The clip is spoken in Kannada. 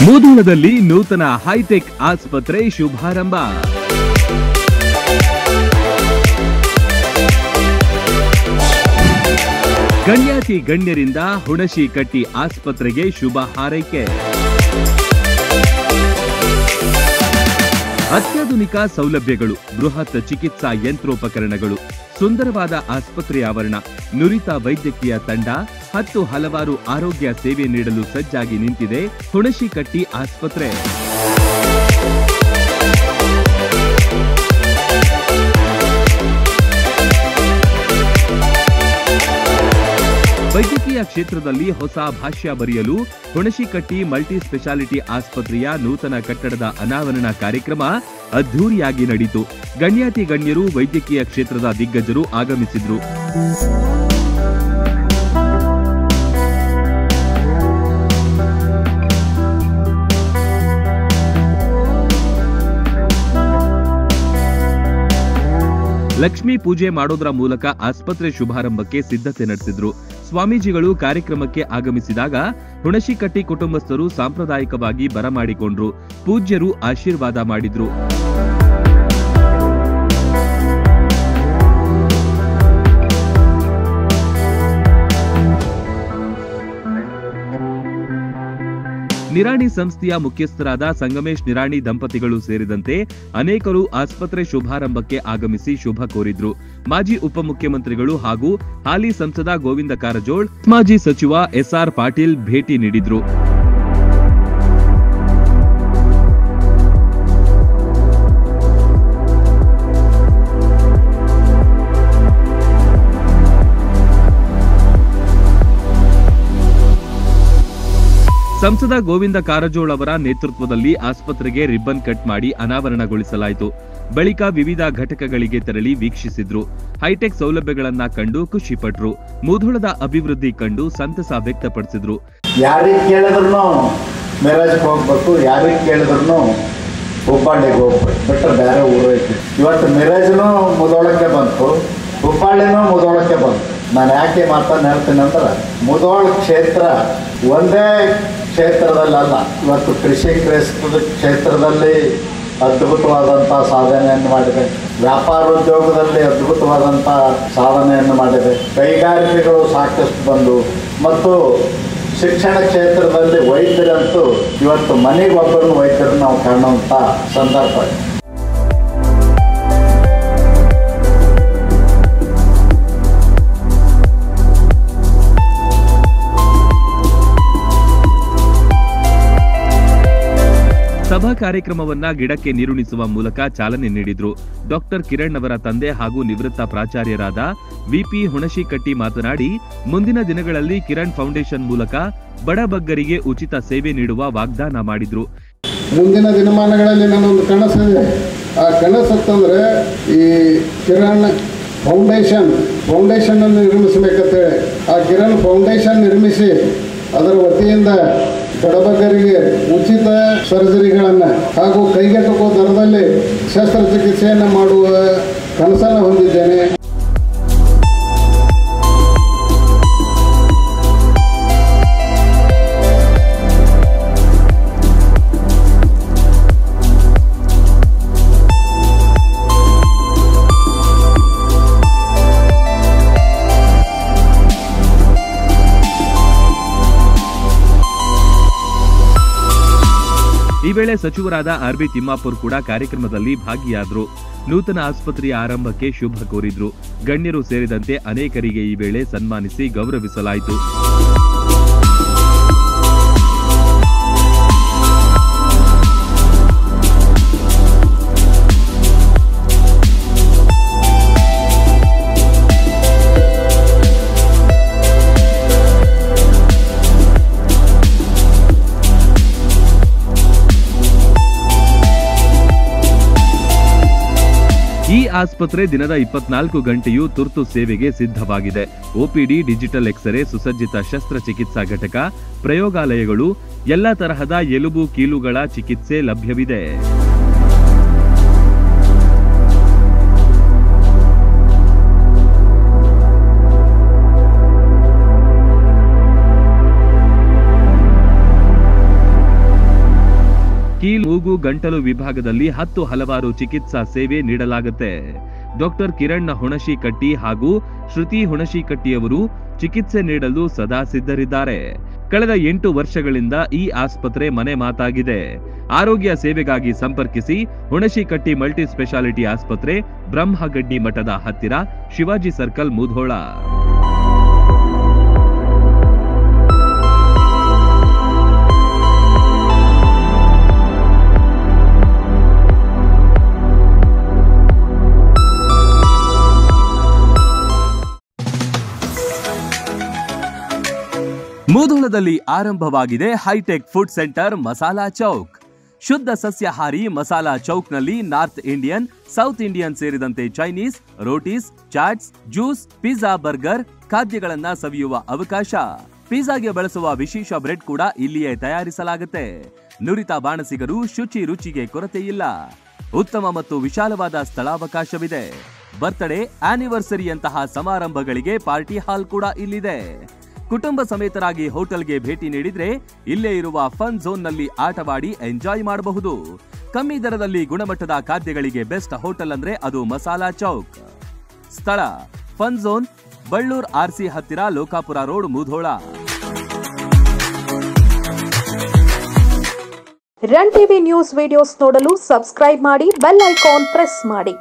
ಮುಧೋಳದಲ್ಲಿ ನೂತನ ಹೈಟೆಕ್ ಆಸ್ಪತ್ರೆ ಶುಭಾರಂಭ. ಗಣ್ಯಾತಿ ಗಣ್ಯರಿಂದ ಹುಣಶಿಕಟ್ಟಿ ಆಸ್ಪತ್ರೆಗೆ ಶುಭ ಹಾರೈಕೆ. ಅತ್ಯಾಧುನಿಕ ಸೌಲಭ್ಯಗಳು, ಬೃಹತ್ ಚಿಕಿತ್ಸಾ ಯಂತ್ರೋಪಕರಣಗಳು, ಸುಂದರವಾದ ಆಸ್ಪತ್ರೆ ಆವರಣ, ನುರಿತ ವೈದ್ಯಕೀಯ ತಂಡ, 10 ಹಲವಾರು ಆರೋಗ್ಯ ಸೇವೆ ನೀಡಲು ಸಜ್ಜಾಗಿ ನಿಂತಿದೆ ಹುಣಶಿಕಟ್ಟಿ ಆಸ್ಪತ್ರೆ. ವೈದ್ಯಕೀಯ ಕ್ಷೇತ್ರದಲ್ಲಿ ಹೊಸ ಭಾಷ್ಯ ಬರೆಯಲು ಹುಣಶಿಕಟ್ಟಿ ಮಲ್ಟಿ ಸ್ಪೆಷಾಲಿಟಿ ಆಸ್ಪತ್ರೆಯ ನೂತನ ಕಟ್ಟಡದ ಅನಾವರಣ ಕಾರ್ಯಕ್ರಮ ಅದ್ಧೂರಿಯಾಗಿ ನಡೆಯಿತು. ಗಣ್ಯಾತಿ ಗಣ್ಯರು, ವೈದ್ಯಕೀಯ ಕ್ಷೇತ್ರದ ದಿಗ್ಗಜರು ಆಗಮಿಸಿದ್ರು. ಲಕ್ಷ್ಮೀ ಪೂಜೆ ಮಾಡೋದ್ರ ಮೂಲಕ ಆಸ್ಪತ್ರೆ ಶುಭಾರಂಭಕ್ಕೆ ಸಿದ್ಧತೆ ನಡೆಸಿದ್ರು. ಸ್ವಾಮೀಜಿಗಳು ಕಾರ್ಯಕ್ರಮಕ್ಕೆ ಆಗಮಿಸಿದಾಗ ಹುಣಶಿಕಟ್ಟಿ ಕುಟುಂಬಸ್ಥರು ಸಾಂಪ್ರದಾಯಿಕವಾಗಿ ಬರಮಾಡಿಕೊಂಡ್ರು. ಪೂಜ್ಯರು ಆಶೀರ್ವಾದ ಮಾಡಿದ್ರು. ನಿರಾಣಿ ಸಂಸ್ಥೆಯ ಮುಖ್ಯಸ್ಥರಾದ ಸಂಗಮೇಶ್ ನಿರಾಣಿ ದಂಪತಿಗಳು ಸೇರಿದಂತೆ ಅನೇಕರು ಆಸ್ಪತ್ರೆ ಶುಭಾರಂಭಕ್ಕೆ ಆಗಮಿಸಿ ಶುಭ ಕೋರಿದ್ರು. ಮಾಜಿ ಉಪಮುಖ್ಯಮಂತ್ರಿಗಳು ಹಾಗೂ ಹಾಲಿ ಸಂಸದ ಗೋವಿಂದ ಕಾರಜೋಳ್, ಮಾಜಿ ಸಚಿವ ಎಸ್ಆರ್ ಪಾಟೀಲ್ ಭೇಟಿ ನೀಡಿದ್ರು. ಸಂಸದ ಗೋವಿಂದ ಕಾರಜೋಳ್ ಅವರ ನೇತೃತ್ವದಲ್ಲಿ ಆಸ್ಪತ್ರೆಗೆ ರಿಬ್ಬನ್ ಕಟ್ ಮಾಡಿ ಅನಾವರಣಗೊಳಿಸಲಾಯಿತು. ಬಳಿಕ ವಿವಿಧ ಘಟಕಗಳಿಗೆ ತೆರಳಿ ವೀಕ್ಷಿಸಿದ್ರು. ಹೈಟೆಕ್ ಸೌಲಭ್ಯಗಳನ್ನ ಕಂಡು ಖುಷಿಪಟ್ರು. ಮುಧೋಳದ ಅಭಿವೃದ್ಧಿ ಕಂಡು ಸಂತಸ ವ್ಯಕ್ತಪಡಿಸಿದ್ರು. ಯಾರಿಗೆ ಕೇಳಿದ್ರು ಮೆರಾಜ್ಗೆ ಹೋಗ್ಬೇಕು, ಯಾರಿಗೆ ಕೇಳಿದ್ರು ಹುಬ್ಬಳ್ಳಿಗೆ ಹೋಗ್ಬೇಕು, ಬಿಟ್ಟರೆ ಬೇರೆ ಊರು ಐತಿ. ಇವತ್ತು ಮೆರಾಜ್ನು ಮುಧೋಳಕ್ಕೆ ಬಂತು, ಹುಬ್ಬಳ್ಳಿನೂ ಮುಧೋಳಕ್ಕೆ ಬಂತು. ನಾನು ಯಾಕೆ ಮಾತನ್ನು ಹೇಳ್ತೀನಿ ಅಂದ್ರೆ, ಮುಧೋಳ ಕ್ಷೇತ್ರ ಒಂದೇ ಕ್ಷೇತ್ರದಲ್ಲಲ್ಲ, ಇವತ್ತು ಕೃಷಿ ಕ್ಷೇತ್ರದಲ್ಲಿ ಅದ್ಭುತವಾದಂಥ ಸಾಧನೆಯನ್ನು ಮಾಡಿದೆ, ವ್ಯಾಪಾರೋದ್ಯೋಗದಲ್ಲಿ ಅದ್ಭುತವಾದಂಥ ಸಾಧನೆಯನ್ನು ಮಾಡಿದೆ, ಕೈಗಾರಿಕೆಗಳು ಸಾಕಷ್ಟು ಬಂದು, ಮತ್ತು ಶಿಕ್ಷಣ ಕ್ಷೇತ್ರದಲ್ಲಿ ವೈದ್ಯರಂತೂ ಇವತ್ತು ಮನೆಗೊಬ್ಬರನ್ನು ವೈದ್ಯರನ್ನು ನಾವು ಕಾಣುವಂಥ ಸಂದರ್ಭ. ಸಭಾ ಕಾರ್ಯಕ್ರಮವನ್ನ ಗಿಡಕ್ಕೆ ನೀರುಣಿಸುವ ಮೂಲಕ ಚಾಲನೆ ನೀಡಿದ್ರು. ಡಾಕ್ಟರ್ ಕಿರಣ್ ಅವರ ತಂದೆ ಹಾಗೂ ನಿವೃತ್ತ ಪ್ರಾಚಾರ್ಯರಾದ ವಿಪಿ ಹುಣಶಿಕಟ್ಟಿ ಮಾತನಾಡಿ, ಮುಂದಿನ ದಿನಗಳಲ್ಲಿ ಕಿರಣ್ ಫೌಂಡೇಶನ್ ಮೂಲಕ ಬಡಬಗ್ಗರಿಗೆ ಉಚಿತ ಸೇವೆ ನೀಡುವ ವಾಗ್ದಾನ ಮಾಡಿದ್ರು. ಮುಂದಿನ ದಿನಮಾನಗಳಲ್ಲಿ ನನ್ನೊಂದು ಕನಸಿದೆ. ಆ ಕನಸತ್ತಂದ್ರೆ ಈ ಕಿರಣ್ ಫೌಂಡೇಶನ್ ಅನ್ನು ನಿರ್ಮಿಸಬೇಕಂತೇಳಿ ಆ ಕಿರಣ್ ಫೌಂಡೇಶನ್ ನಿರ್ಮಿಸಿ ಅದರ ವತಿಯಿಂದ ಬಡಬಗ್ಗರಿಗೆ ಉಚಿತ ಸರ್ಜರಿಗಳನ್ನು ಹಾಗೂ ಕೈಗೆಟುಕುವ ದರದಲ್ಲಿ ಶಸ್ತ್ರಚಿಕಿತ್ಸೆಯನ್ನು ಮಾಡುವ ಕನಸನ್ನು ಹೊಂದಿದ್ದೇನೆ. ಈ ವೇಳೆ ಸಚಿವರಾದ ಆರ್.ಬಿ. ತಿಮ್ಮಾಪುರ್ ಕೂಡ ಕಾರ್ಯಕ್ರಮದಲ್ಲಿ ಭಾಗಿಯಾದರು. ನೂತನ ಆಸ್ಪತ್ರೆಯ ಆರಂಭಕ್ಕೆ ಶುಭ ಕೋರಿದ್ರು. ಗಣ್ಯರು ಸೇರಿದಂತೆ ಅನೇಕರಿಗೆ ಈ ವೇಳೆ ಸನ್ಮಾನಿಸಿ ಗೌರವಿಸಲಾಯಿತು. ಈ ಆಸ್ಪತ್ರೆ ದಿನದ 24 ಗಂಟೆಯೂ ತುರ್ತು ಸೇವೆಗೆ ಸಿದ್ಧವಾಗಿದೆ. ಒಪಿಡಿ, ಡಿಜಿಟಲ್ ಎಕ್ಸ್ರೇ, ಸುಸಜ್ಜಿತ ಶಸ್ತ್ರಚಿಕಿತ್ಸಾ ಘಟಕ, ಪ್ರಯೋಗಾಲಯಗಳು, ಎಲ್ಲ ತರಹದ ಎಲುಬು ಕೀಲುಗಳ ಚಿಕಿತ್ಸೆ ಲಭ್ಯವಿದೆ. ಕೀಲು ಮೂಗು ಗಂಟಲು ವಿಭಾಗದಲ್ಲಿ 10 ಹಲವಾರು ಚಿಕಿತ್ಸಾ ಸೇವೆ ನೀಡಲಾಗುತ್ತೆ. ಡಾಕ್ಟರ್ ಕಿರಣ್ ಹುಣಶಿಕಟ್ಟಿ ಹಾಗೂ ಶ್ರುತಿ ಹುಣಶಿಕಟ್ಟಿಯವರು ಚಿಕಿತ್ಸೆ ನೀಡಲು ಸದಾ ಸಿದ್ಧರಿದ್ದಾರೆ. ಕಳೆದ 8 ವರ್ಷಗಳಿಂದ ಈ ಆಸ್ಪತ್ರೆ ಮನೆ ಮಾತಾಗಿದೆ. ಆರೋಗ್ಯ ಸೇವೆಗಾಗಿ ಸಂಪರ್ಕಿಸಿ ಹುಣಶಿಕಟ್ಟಿ ಮಲ್ಟಿ ಸ್ಪೆಷಾಲಿಟಿ ಆಸ್ಪತ್ರೆ, ಬ್ರಹ್ಮಗಡ್ಡಿ ಮಠದ ಹತ್ತಿರ, ಶಿವಾಜಿ ಸರ್ಕಲ್, ಮುಧೋಳ. ಮುಧೋಳದಲ್ಲಿ ಆರಂಭವಾಗಿದೆ hi-tech food centre Masala Chowk. ಶುದ್ಧ ಸಸ್ಯಾಹಾರಿ ಮಸಾಲಾ ಚೌಕ್ನಲ್ಲಿ ನಾರ್ತ್ ಇಂಡಿಯನ್, ಸೌತ್ ಇಂಡಿಯನ್ ಸೇರಿದಂತೆ Chinese, rotis, chaats, juice, pizza, burger ಖಾದ್ಯಗಳನ್ನ ಸವಿಯುವ ಅವಕಾಶ. ಪಿಜ್ಜಾಗೆ ಬಳಸುವ ವಿಶೇಷ ಬ್ರೆಡ್ ಕೂಡ ಇಲ್ಲಿಯೇ ತಯಾರಿಸಲಾಗುತ್ತೆ. ನುರಿತ ಬಾಣಸಿಗರು, ಶುಚಿ ರುಚಿಗೆ ಕೊರತೆ ಇಲ್ಲ. ಉತ್ತಮ ಮತ್ತು ವಿಶಾಲವಾದ ಸ್ಥಳಾವಕಾಶವಿದೆ. ಬರ್ತ್ಡೇ, ಆನಿವರ್ಸರಿಯಂತಹ ಸಮಾರಂಭಗಳಿಗೆ ಪಾರ್ಟಿ ಹಾಲ್ ಕೂಡ ಇಲ್ಲಿದೆ. ಕುಟುಂಬ ಸಮೇತರಾಗಿ ಹೋಟೆಲ್ಗೆ ಭೇಟಿ ನೀಡಿದ್ರೆ ಇಲ್ಲೇ ಇರುವ ಫನ್ ಝೋನ್ ನಲ್ಲಿ ಆಟವಾಡಿ ಎಂಜಾಯ್ ಮಾಡಬಹುದು. ಕಮ್ಮಿ ದರದಲ್ಲಿ ಗುಣಮಟ್ಟದ ಖಾದ್ಯಗಳಿಗೆ ಬೆಸ್ಟ್ ಹೋಟೆಲ್ ಅಂದ್ರೆ ಅದು ಮಸಾಲಾ ಚೌಕ್. ಸ್ಥಳ ಫನ್ ಝೋನ್, ಬಳ್ಳೂರ್ ಆರ್ಸಿ ಹತ್ತಿರ, Lokapur road, Mudhol. Run TV news videos ನೋಡಲು ಸಬ್ಸ್ಕ್ರೈಬ್ ಮಾಡಿ, ಬೆಲ್ ಐಕಾನ್ ಪ್ರೆಸ್ ಮಾಡಿ.